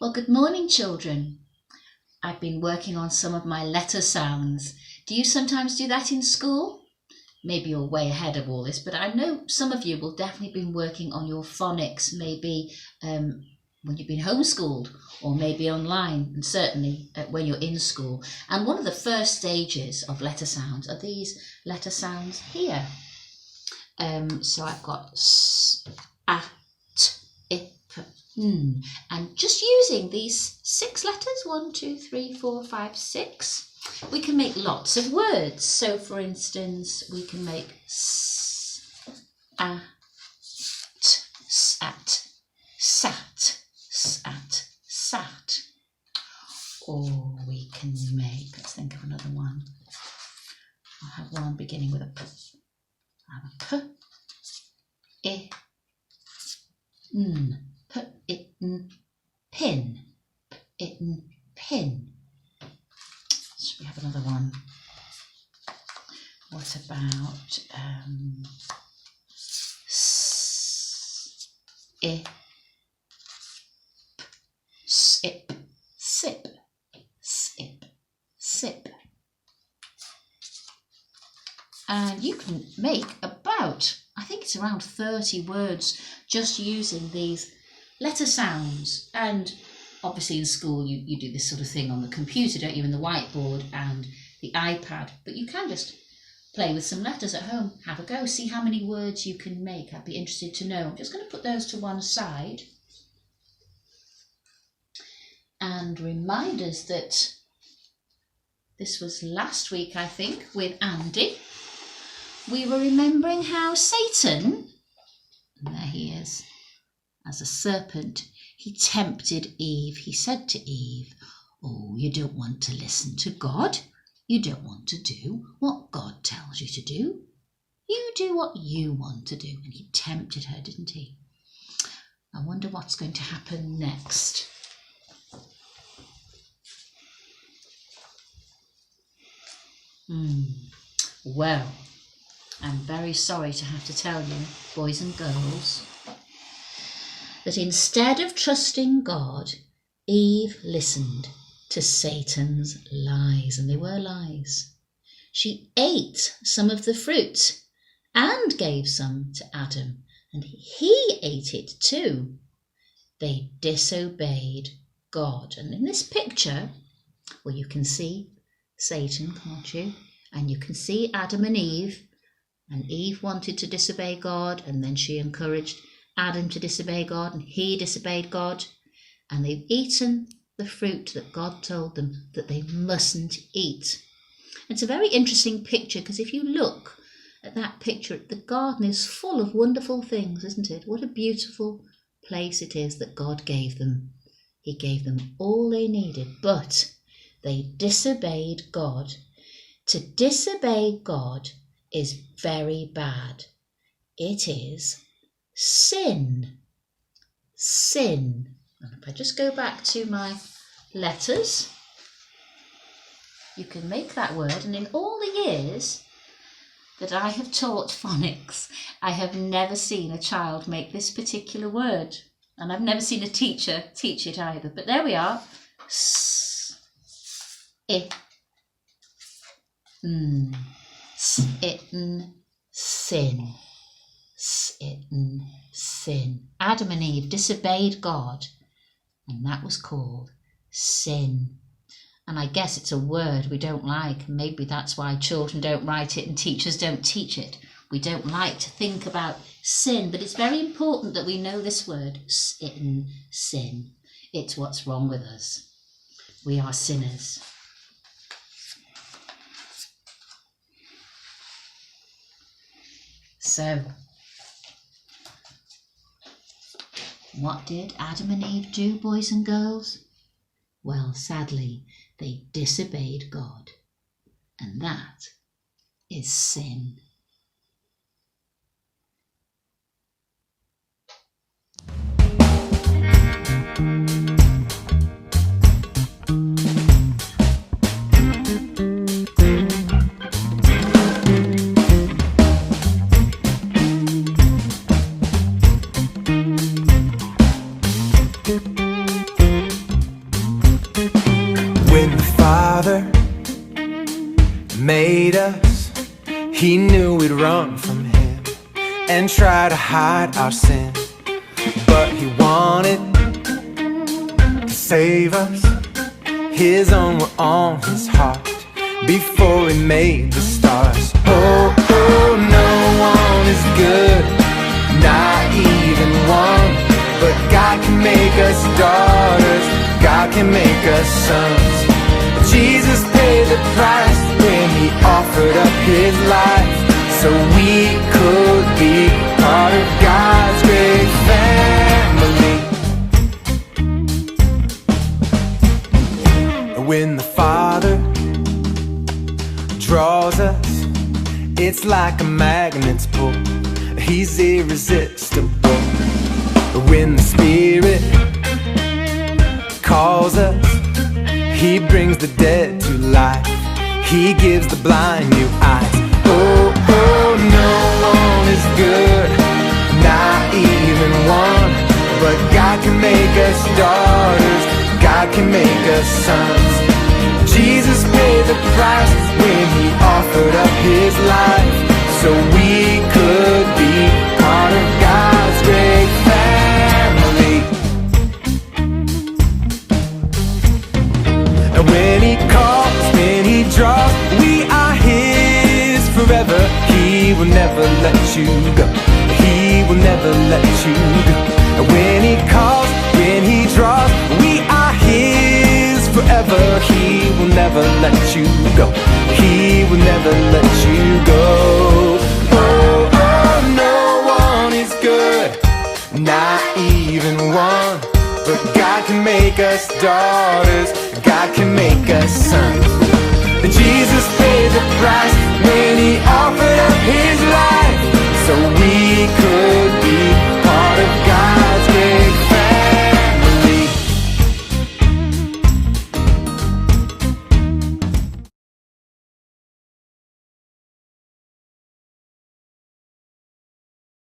Well, good morning, children. I've been working on some of my letter sounds. Do you sometimes do that in school? Maybe you're way ahead of all this, but I know some of you will definitely be working on your phonics, maybe when you've been homeschooled or maybe online, and certainly when you're in school. And one of the first stages of letter sounds are these letter sounds here. So I've got s, a, t, I, p, n. And just using these 6 letters, 1, 2, 3, 4, 5, 6, we can make lots of words. So for instance, we can make s, a, t, sat, sat, sat, sat. Or we can make, let's think of another one. I'll have one beginning with a p. I'll have a p, I, n, p, I, n, pin, p, I, n, pin. Should we have another one? What about s, I, p, sip, sip, sip, sip. And you can make about, I think it's around 30 words just using these letter sounds. And obviously in school you do this sort of thing on the computer, don't you, in the whiteboard and the iPad, but you can just play with some letters at home. Have a go, see how many words you can make. I'd be interested to know. I'm just going to put those to one side and remind us that this was last week, I think, with Andy. We were remembering how Satan, and there he is, as a serpent, he tempted Eve. He said to Eve, oh, you don't want to listen to God. You don't want to do what God tells you to do. You do what you want to do. And he tempted her, didn't he? I wonder what's going to happen next. Well, I'm very sorry to have to tell you, boys and girls, that instead of trusting God, Eve listened to Satan's lies, and they were lies. She ate some of the fruit and gave some to Adam, and he ate it too. They disobeyed God. And in this picture, well, you can see Satan, can't you? And you can see Adam and Eve. And Eve wanted to disobey God, and then she encouraged Adam to disobey God, and he disobeyed God. And they've eaten the fruit that God told them that they mustn't eat. It's a very interesting picture, because if you look at that picture, the garden is full of wonderful things, isn't it? What a beautiful place it is that God gave them. He gave them all they needed, but they disobeyed God. To disobey God is very bad. It is sin. Sin. And if I just go back to my letters, you can make that word. And in all the years that I have taught phonics, I have never seen a child make this particular word. And I've never seen a teacher teach it either. But there we are. S, I, n. Sin, sin, sin, sin. Adam and Eve disobeyed God, and that was called sin. And I guess it's a word we don't like. Maybe that's why children don't write it and teachers don't teach it. We don't like to think about sin, but it's very important that we know this word, sin, sin. It's what's wrong with us. We are sinners. So, what did Adam and Eve do, boys and girls? Well, sadly, they disobeyed God, and that is sin. He knew we'd run from him and try to hide our sin, but he wanted to save us. His own were on his heart before he made the stars. Oh, oh, no one is good, not even one. But God can make us daughters, God can make us sons. Jesus paid the price when he offered up his life, so we could be part of God's great family. When the Father draws us, it's like a magnet's pull. He's irresistible. When the Spirit calls us, he brings the dead to life. He gives the blind new eyes. Oh, oh, no one is good, not even one. But God can make us daughters, God can make us sons. Jesus paid the price when he offered up his life, so we could be part of God's great family. And when he calls, when he draws, we are his forever. He will never let you go, he will never let you go. And when he calls, when he draws, we are his forever. He will never let you go, he will never let you go. Oh, oh, no one is good, not even one. But God can make us daughters, God can make us sons. Jesus paid the price when he offered up his life, so we could